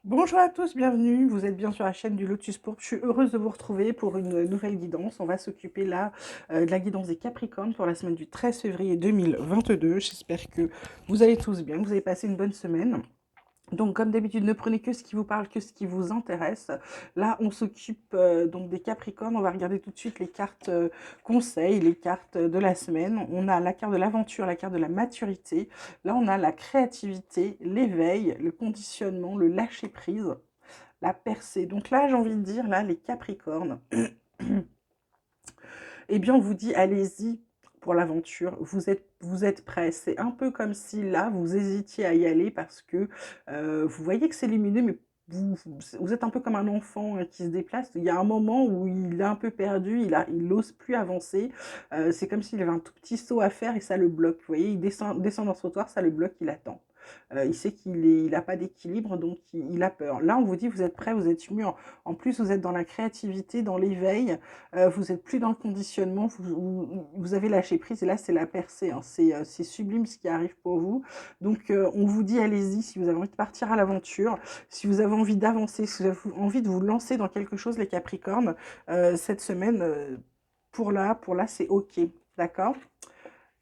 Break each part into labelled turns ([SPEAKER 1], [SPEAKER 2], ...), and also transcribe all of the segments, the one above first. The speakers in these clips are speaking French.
[SPEAKER 1] Bonjour à tous, bienvenue. Vous êtes bien sur la chaîne du Lotus Pourpre. Je suis heureuse de vous retrouver pour une nouvelle guidance. On va s'occuper là de la guidance des Capricornes pour la semaine du 13 février 2022. J'espère que vous allez tous bien, que vous avez passé une bonne semaine. Donc, comme d'habitude, ne prenez que ce qui vous parle, que ce qui vous intéresse. Là, on s'occupe donc des Capricornes. On va regarder tout de suite les cartes conseils, les cartes de la semaine. On a la carte de l'aventure, la carte de la maturité. Là, on a la créativité, l'éveil, le conditionnement, le lâcher-prise, la percée. Donc là, j'ai envie de dire, là, les Capricornes, eh bien, on vous dit, allez-y pour l'aventure, vous êtes prêts. C'est un peu comme si là, vous hésitiez à y aller parce que vous voyez que c'est lumineux, mais vous êtes un peu comme un enfant qui se déplace. Il y a un moment où il est un peu perdu, il n'ose plus avancer. C'est comme s'il avait un tout petit saut à faire et ça le bloque. Vous voyez, il descend dans ce trottoir, ça le bloque, il attend. Il sait il n'a pas d'équilibre, donc il a peur. Là, on vous dit, vous êtes prêts, vous êtes mûrs. En plus, vous êtes dans la créativité, dans l'éveil. Vous êtes plus dans le conditionnement, vous avez lâché prise et là c'est la percée, hein. C'est sublime ce qui arrive pour vous. Donc on vous dit allez-y si vous avez envie de partir à l'aventure, si vous avez envie d'avancer, si vous avez envie de vous lancer dans quelque chose les Capricornes, cette semaine pour là c'est ok, d'accord?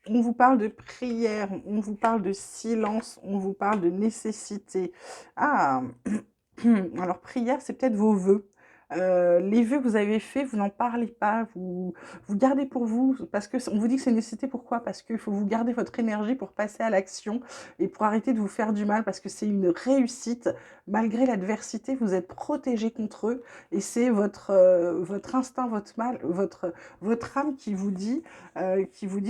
[SPEAKER 1] On vous parle de prière, on vous parle de silence, on vous parle de nécessité. Ah, alors prière, c'est peut-être vos vœux. Les vœux que vous avez faits, vous n'en parlez pas, vous gardez pour vous, parce que on vous dit que c'est une nécessité. Pourquoi? Parce qu'il faut vous garder votre énergie pour passer à l'action et pour arrêter de vous faire du mal, parce que c'est une réussite. Malgré l'adversité, vous êtes protégé contre eux et c'est votre instinct, votre âme qui vous dit,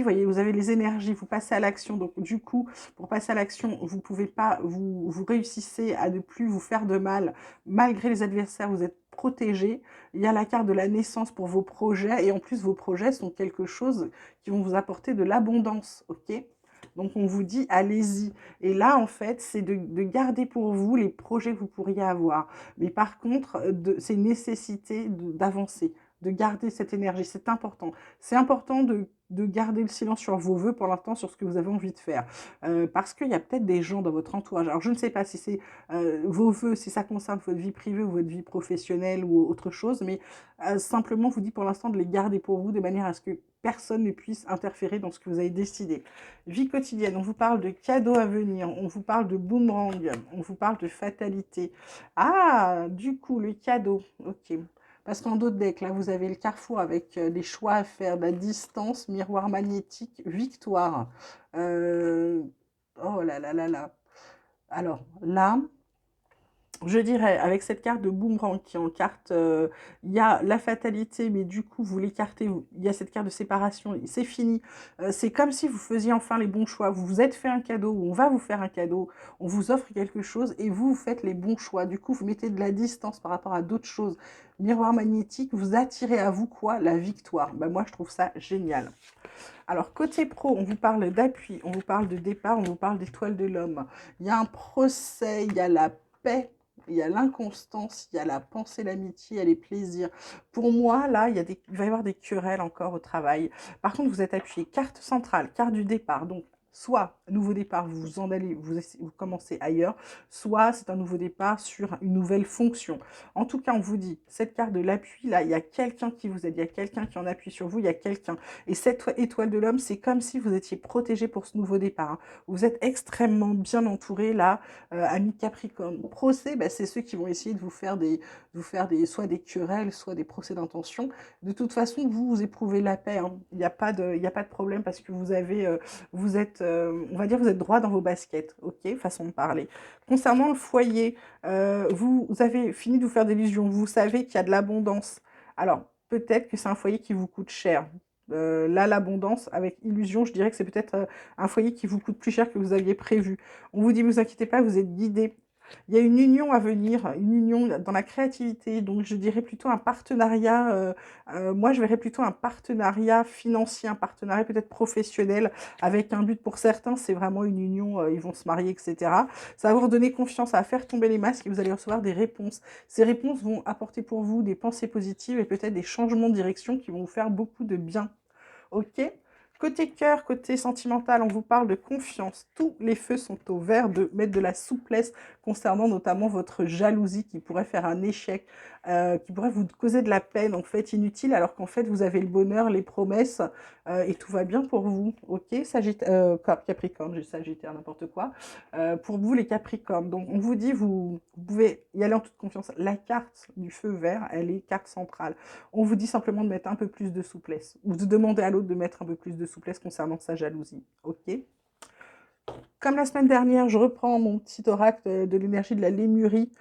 [SPEAKER 1] voyez, vous avez les énergies, vous passez à l'action. Donc du coup, pour passer à l'action, vous pouvez pas, vous réussissez à ne plus vous faire de mal. Malgré les adversaires, vous êtes protégé. Il y a la carte de la naissance pour vos projets et en plus vos projets sont quelque chose qui vont vous apporter de l'abondance, ok? Donc on vous dit allez-y. Et là en fait c'est de garder pour vous les projets que vous pourriez avoir. Mais par contre c'est une nécessité d'avancer, de garder cette énergie. C'est important. C'est important de garder le silence sur vos vœux pour l'instant, sur ce que vous avez envie de faire. Parce qu'il y a peut-être des gens dans votre entourage. Alors je ne sais pas si c'est vos vœux, si ça concerne votre vie privée ou votre vie professionnelle ou autre chose, mais simplement, je vous dis pour l'instant de les garder pour vous de manière à ce que personne ne puisse interférer dans ce que vous avez décidé. Vie quotidienne, on vous parle de cadeaux à venir, on vous parle de boomerang, on vous parle de fatalité. Ah, du coup, le cadeau, ok. Parce qu'en d'autres decks, là, vous avez le carrefour avec des choix à faire, de la distance, miroir magnétique, victoire. Euh, Oh là là là là. Alors là, je dirais, avec cette carte de boomerang qui en carte, il y a la fatalité, mais du coup, vous l'écartez, il y a cette carte de séparation, c'est fini. C'est comme si vous faisiez enfin les bons choix. Vous vous êtes fait un cadeau, ou on va vous faire un cadeau, on vous offre quelque chose, et vous faites les bons choix. Du coup, vous mettez de la distance par rapport à d'autres choses. Miroir magnétique, vous attirez à vous quoi? La victoire. Ben, moi, je trouve ça génial. Alors, côté pro, on vous parle d'appui, on vous parle de départ, on vous parle d'étoile de l'homme. Il y a un procès, il y a la paix, il y a l'inconstance, il y a la pensée, l'amitié, il y a les plaisirs. Pour moi, là, il va y avoir des querelles encore au travail. Par contre, vous êtes appuyé carte centrale, carte du départ. Donc, soit nouveau départ, vous en allez, vous commencez ailleurs, soit c'est un nouveau départ sur une nouvelle fonction. En tout cas, on vous dit, cette carte de l'appui, là, il y a quelqu'un qui vous aide, il y a quelqu'un qui en appuie sur vous, il y a quelqu'un. Et cette étoile de l'homme, c'est comme si vous étiez protégé pour ce nouveau départ, hein. Vous êtes extrêmement bien entouré là, amis Capricorne. Procès, bah, c'est ceux qui vont essayer de vous faire soit des querelles, soit des procès d'intention. De toute façon, vous éprouvez la paix, hein. Il y a pas de problème parce que vous êtes, on va dire, vous êtes droit dans vos baskets, ok, façon de parler. Concernant le foyer, vous avez fini de vous faire des illusions. Vous savez qu'il y a de l'abondance. Alors, peut-être que c'est un foyer qui vous coûte cher. Là, l'abondance, avec illusion, je dirais que c'est peut-être un foyer qui vous coûte plus cher que vous aviez prévu. On vous dit, ne vous inquiétez pas, vous êtes guidé. Il y a une union à venir, une union dans la créativité, donc je dirais plutôt un partenariat, moi je verrais plutôt un partenariat financier, un partenariat peut-être professionnel, avec un but pour certains, c'est vraiment une union, ils vont se marier, etc. Ça va vous redonner confiance, ça va faire tomber les masques et vous allez recevoir des réponses. Ces réponses vont apporter pour vous des pensées positives et peut-être des changements de direction qui vont vous faire beaucoup de bien. Ok? Côté cœur, côté sentimental, on vous parle de confiance. Tous les feux sont au vert, de mettre de la souplesse concernant notamment votre jalousie qui pourrait faire un échec, qui pourrait vous causer de la peine, en fait, inutile, alors qu'en fait, vous avez le bonheur, les promesses, et tout va bien pour vous, OK? Capricorne, j'ai Sagittaire, n'importe quoi. Pour vous, les Capricornes, donc on vous dit, vous pouvez y aller en toute confiance. La carte du feu vert, elle est carte centrale. On vous dit simplement de mettre un peu plus de souplesse, ou de demander à l'autre de mettre un peu plus de souplesse concernant sa jalousie, OK? Comme la semaine dernière, je reprends mon petit oracle de l'énergie de la lémurie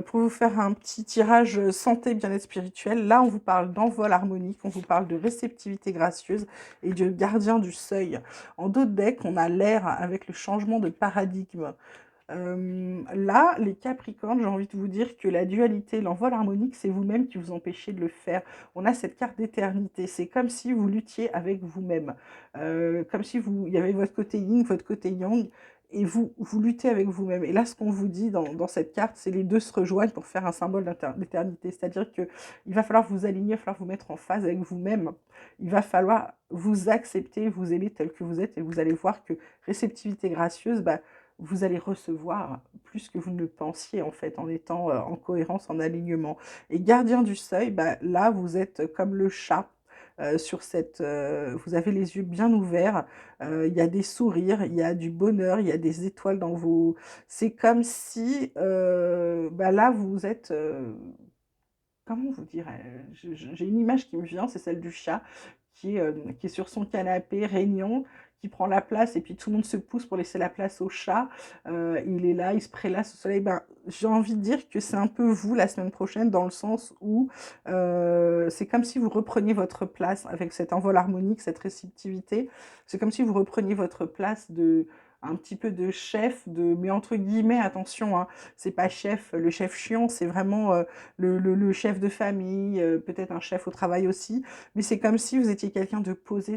[SPEAKER 1] pour vous faire un petit tirage santé, bien-être spirituel. Là, on vous parle d'envol harmonique, on vous parle de réceptivité gracieuse et de gardien du seuil. En dos de deck, on a l'air avec le changement de paradigme. Là, les Capricornes, j'ai envie de vous dire que la dualité, l'envol harmonique, c'est vous-même qui vous empêchez de le faire. On a cette carte d'éternité. C'est comme si vous luttiez avec vous-même. Comme si il y avait votre côté yin, votre côté yang, et vous luttez avec vous-même. Et là, ce qu'on vous dit dans cette carte, c'est les deux se rejoignent pour faire un symbole d'éternité. C'est-à-dire que il va falloir vous aligner, il va falloir vous mettre en phase avec vous-même. Il va falloir vous accepter, vous aimer tel que vous êtes, et vous allez voir que réceptivité gracieuse, bah, vous allez recevoir plus que vous ne le pensiez, en fait, en étant en cohérence, en alignement. Et gardien du seuil, bah, là, vous êtes comme le chat. Vous avez les yeux bien ouverts, il y a des sourires, il y a du bonheur, il y a des étoiles dans vos... C'est comme si, bah là, vous êtes... comment vous dire? J'ai une image qui me vient, c'est celle du chat qui est sur son canapé régnant, qui prend la place et puis tout le monde se pousse pour laisser la place au chat. Il est là, il se prélasse au soleil. Ben, j'ai envie de dire que c'est un peu vous la semaine prochaine dans le sens où c'est comme si vous repreniez votre place avec cet envol harmonique, cette réceptivité. C'est comme si vous repreniez votre place de un petit peu de chef, mais entre guillemets, attention, hein, c'est pas chef, le chef chiant, c'est vraiment le chef de famille, peut-être un chef au travail aussi, mais c'est comme si vous étiez quelqu'un de posé,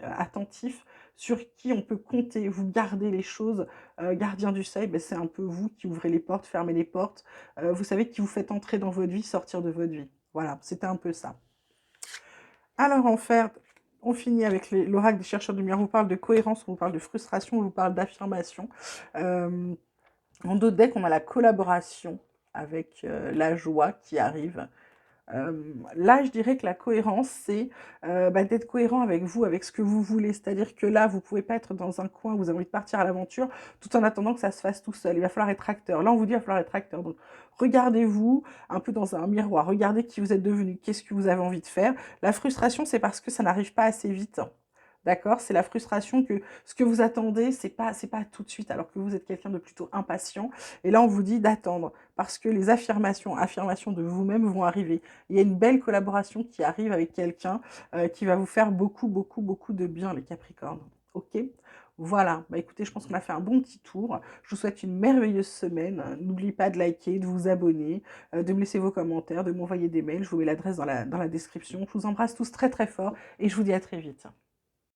[SPEAKER 1] attentif, sur qui on peut compter, vous gardez les choses, gardien du seuil, ben, c'est un peu vous qui ouvrez les portes, fermez les portes, vous savez qui vous faites entrer dans votre vie, sortir de votre vie. Voilà, c'était un peu ça. Alors en fait, on finit avec l'oracle des chercheurs de lumière, on vous parle de cohérence, on vous parle de frustration, on vous parle d'affirmation. En dos de deck, on a la collaboration avec la joie qui arrive. Là, je dirais que la cohérence, c'est bah, d'être cohérent avec vous, avec ce que vous voulez. C'est-à-dire que là, vous ne pouvez pas être dans un coin où vous avez envie de partir à l'aventure tout en attendant que ça se fasse tout seul. Il va falloir être acteur. Là, on vous dit qu'il va falloir être acteur. Donc, regardez-vous un peu dans un miroir. Regardez qui vous êtes devenu, qu'est-ce que vous avez envie de faire. La frustration, c'est parce que ça n'arrive pas assez vite. D'accord? C'est la frustration que ce que vous attendez, c'est pas tout de suite, alors que vous êtes quelqu'un de plutôt impatient. Et là, on vous dit d'attendre, parce que les affirmations de vous-même vont arriver. Il y a une belle collaboration qui arrive avec quelqu'un qui va vous faire beaucoup, beaucoup, beaucoup de bien, les Capricornes. OK? Voilà, bah écoutez, je pense qu'on a fait un bon petit tour. Je vous souhaite une merveilleuse semaine. N'oubliez pas de liker, de vous abonner, de me laisser vos commentaires, de m'envoyer des mails. Je vous mets l'adresse dans la description. Je vous embrasse tous très très fort et je vous dis à très vite.